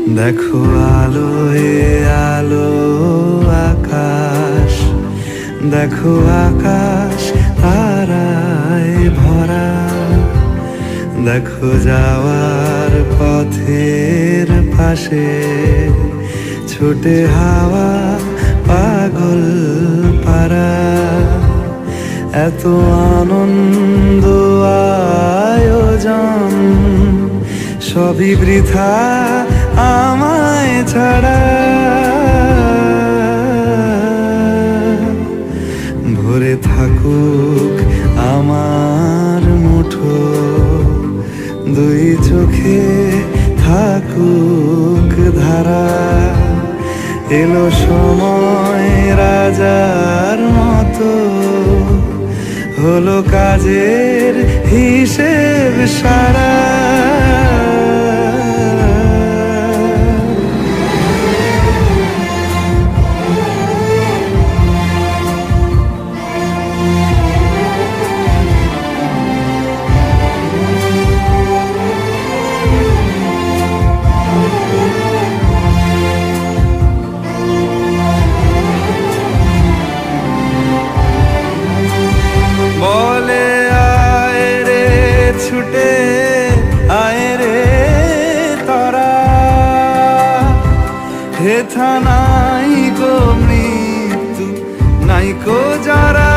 দেখো আলোয় আলো আকাশ, দেখো আকাশ তারায় ভরা, দেখো যাওয়ার পথের পাশে ছোটে হাওয়া পাগল পারা। এত আনন্দ আয়োজন সবই বৃথা আমায় ছাড়া। ভরে থাকুক আমার মুঠো, দুই চোখে থাকুক ধারা। এলো সময় রাজার মতো, হলো কাজের হিসেব সারা। বলে আয় রে ছুটে আয় রে তারা, হেথা নাই গো মৃত্যু নাই কো যারা।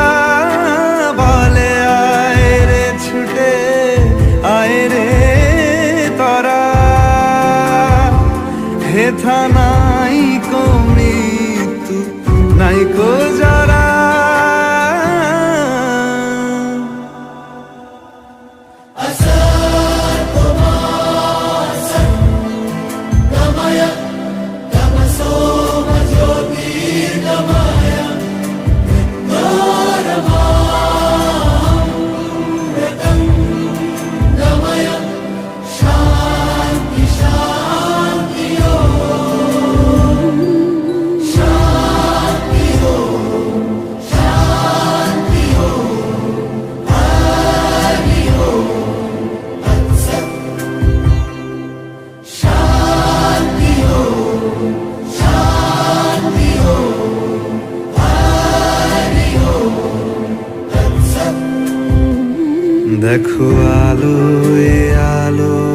বলে আয় রে ছুটে আয় রে তারা, হেথা নাই কো মৃত্যু নাই কো যারা। দেখো আলোয় আলো